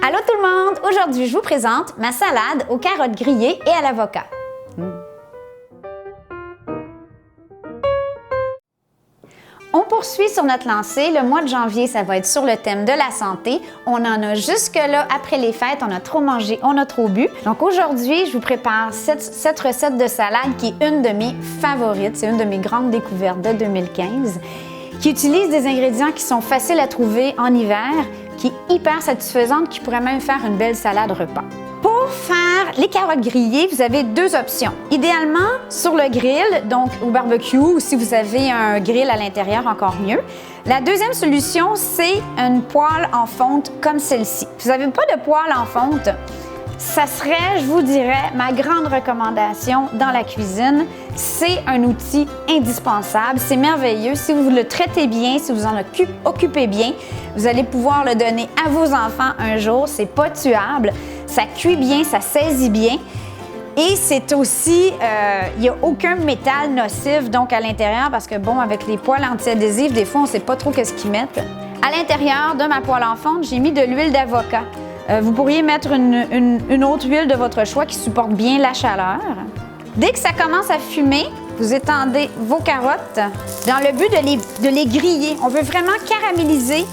Allô tout le monde! Aujourd'hui, je vous présente ma salade aux carottes grillées et à l'avocat. On poursuit sur notre lancée. Le mois de janvier, ça va être sur le thème de la santé. On en a jusque-là, après les fêtes, on a trop mangé, on a trop bu. Donc aujourd'hui, je vous prépare cette recette de salade qui est une de mes favorites. C'est une de mes grandes découvertes de 2015, qui utilise des ingrédients qui sont faciles à trouver en hiver, qui est hyper satisfaisante, qui pourrait même faire une belle salade repas. Pour faire les carottes grillées, vous avez deux options. Idéalement, sur le grill, donc au barbecue, ou si vous avez un grill à l'intérieur, encore mieux. La deuxième solution, c'est une poêle en fonte comme celle-ci. Si vous n'avez pas de poêle en fonte, ça serait, je vous dirais, ma grande recommandation dans la cuisine. C'est un outil indispensable, c'est merveilleux. Si vous le traitez bien, si vous en occupez bien, vous allez pouvoir le donner à vos enfants un jour. C'est pas tuable, ça cuit bien, ça saisit bien. Et c'est aussi, il n'y a aucun métal nocif donc à l'intérieur parce que bon, avec les poêles anti-adhésives, des fois, on ne sait pas trop qu'est-ce qu'ils mettent. À l'intérieur de ma poêle en fonte, j'ai mis de l'huile d'avocat. Vous pourriez mettre une autre huile de votre choix qui supporte bien la chaleur. Dès que ça commence à fumer, vous étendez vos carottes dans le but de les griller. On veut vraiment caraméliser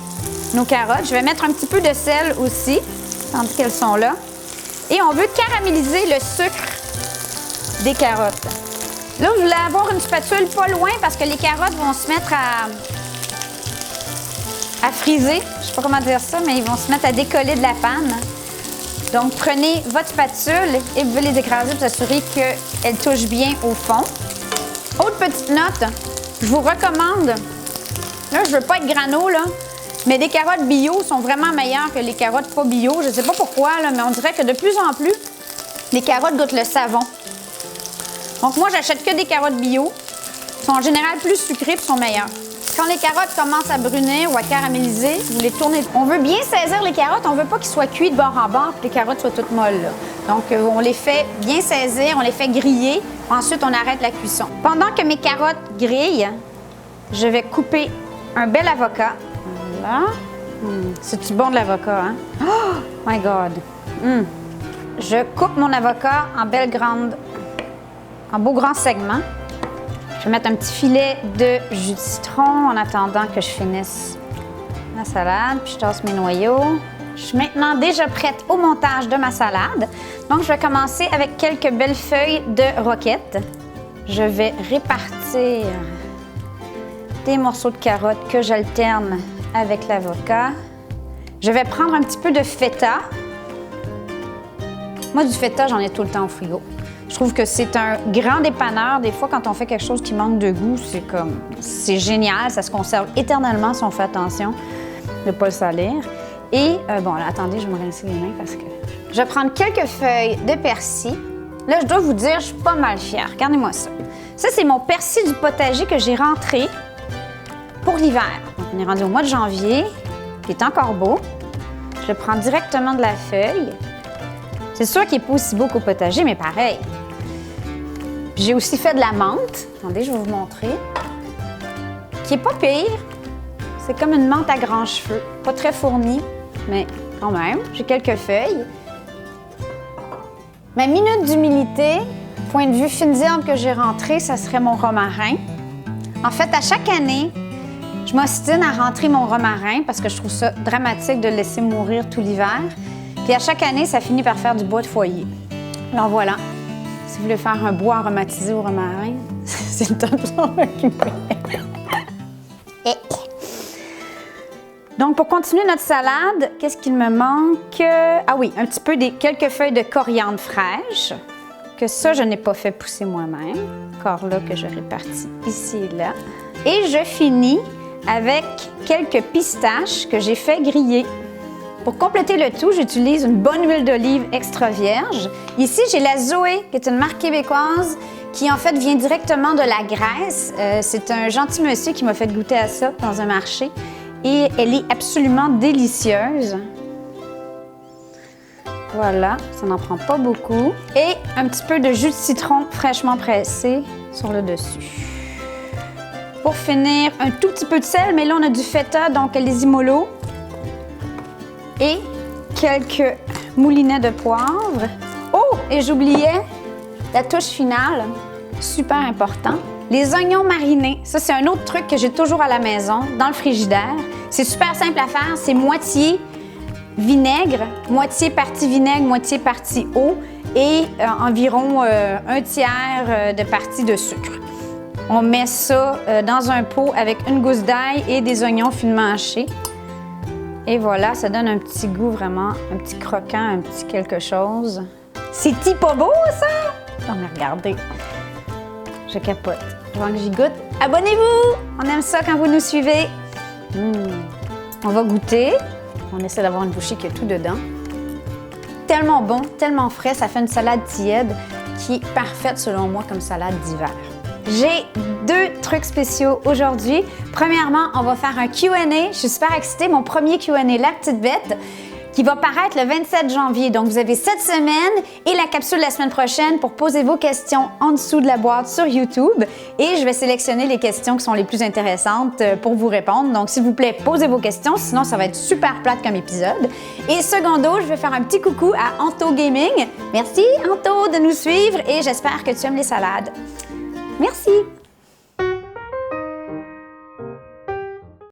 nos carottes. Je vais mettre un petit peu de sel aussi, tandis qu'elles sont là. Et on veut caraméliser le sucre des carottes. Là, je voulais avoir une spatule pas loin parce que les carottes vont se mettre à friser. Je ne sais pas comment dire ça, mais ils vont se mettre à décoller de la panne. Donc, prenez votre spatule et vous pouvez les écraser pour s'assurer qu'elles touchent bien au fond. Autre petite note, je vous recommande, là, je ne veux pas être grano, là, mais des carottes bio sont vraiment meilleures que les carottes pas bio. Je ne sais pas pourquoi, là, mais on dirait que de plus en plus, les carottes goûtent le savon. Donc, moi, j'achète que des carottes bio. Elles sont en général plus sucrées et sont meilleures. Quand les carottes commencent à brunir ou à caraméliser, vous les tournez. On veut bien saisir les carottes, on ne veut pas qu'ils soient cuits de bord en bord et que les carottes soient toutes molles. Là. Donc, on les fait bien saisir, on les fait griller. Ensuite, on arrête la cuisson. Pendant que mes carottes grillent, je vais couper un bel avocat. Voilà. C'est-tu bon de l'avocat, hein? Oh my God! Je coupe mon avocat en beaux grands segments. Je vais mettre un petit filet de jus de citron en attendant que je finisse la salade. Puis je tasse mes noyaux. Je suis maintenant déjà prête au montage de ma salade. Donc, je vais commencer avec quelques belles feuilles de roquette. Je vais répartir des morceaux de carottes que j'alterne avec l'avocat. Je vais prendre un petit peu de feta. Moi, du feta, j'en ai tout le temps au frigo. Je trouve que c'est un grand dépanneur. Des fois, quand on fait quelque chose qui manque de goût, c'est génial. Ça se conserve éternellement si on fait attention de ne pas le salir. Et, bon, là, attendez, je vais me rincer les mains parce que... Je vais prendre quelques feuilles de persil. Là, je dois vous dire, je suis pas mal fière. Regardez-moi ça. Ça, c'est mon persil du potager que j'ai rentré pour l'hiver. Donc, on est rendu au mois de janvier. Il est encore beau. Je le prends directement de la feuille. C'est sûr qu'il n'est pas aussi beau qu'au potager, mais pareil. J'ai aussi fait de la menthe. Attendez, je vais vous montrer. Qui n'est pas pire. C'est comme une menthe à grands cheveux. Pas très fournie, mais quand même. J'ai quelques feuilles. Ma minute d'humilité, point de vue fines herbes que j'ai rentré, ça serait mon romarin. En fait, à chaque année, je m'ostine à rentrer mon romarin parce que je trouve ça dramatique de le laisser mourir tout l'hiver. Puis à chaque année, ça finit par faire du bois de foyer. Alors voilà, si vous voulez faire un bois aromatisé au romarin, c'est le temps de s'en occuper. Donc, pour continuer notre salade, qu'est-ce qu'il me manque? Ah oui, un petit peu quelques feuilles de coriandre fraîche, que ça, je n'ai pas fait pousser moi-même. Encore là, que je répartis ici et là. Et je finis avec quelques pistaches que j'ai fait griller. Pour compléter le tout, j'utilise une bonne huile d'olive extra vierge. Ici, j'ai la Zoé, qui est une marque québécoise qui, en fait, vient directement de la Grèce. C'est un gentil monsieur qui m'a fait goûter à ça dans un marché. Et elle est absolument délicieuse. Voilà, ça n'en prend pas beaucoup. Et un petit peu de jus de citron fraîchement pressé sur le dessus. Pour finir, un tout petit peu de sel, mais là, on a du feta, donc les imolo. Et quelques moulinets de poivre. Oh, et j'oubliais la touche finale, super important. Les oignons marinés, ça c'est un autre truc que j'ai toujours à la maison, dans le frigidaire. C'est super simple à faire, c'est moitié vinaigre, moitié partie vinaigre, moitié partie eau et environ un tiers de partie de sucre. On met ça dans un pot avec une gousse d'ail et des oignons finement hachés. Et voilà, ça donne un petit goût vraiment, un petit croquant, un petit quelque chose. C'est-tu pas beau, ça? Non, mais regardez, je capote. Avant que j'y goûte, abonnez-vous! On aime ça quand vous nous suivez. On va goûter. On essaie d'avoir une bouchée qui a tout dedans. Tellement bon, tellement frais, ça fait une salade tiède qui est parfaite selon moi comme salade d'hiver. J'ai 2 trucs spéciaux aujourd'hui. Premièrement, on va faire un Q&A. Je suis super excitée. Mon premier Q&A, La Petite Bête, qui va paraître le 27 janvier. Donc, vous avez cette semaine et la capsule la semaine prochaine pour poser vos questions en dessous de la boîte sur YouTube. Et je vais sélectionner les questions qui sont les plus intéressantes pour vous répondre. Donc, s'il vous plaît, posez vos questions, sinon ça va être super plate comme épisode. Et secondo, je vais faire un petit coucou à Anto Gaming. Merci, Anto, de nous suivre et j'espère que tu aimes les salades. Merci!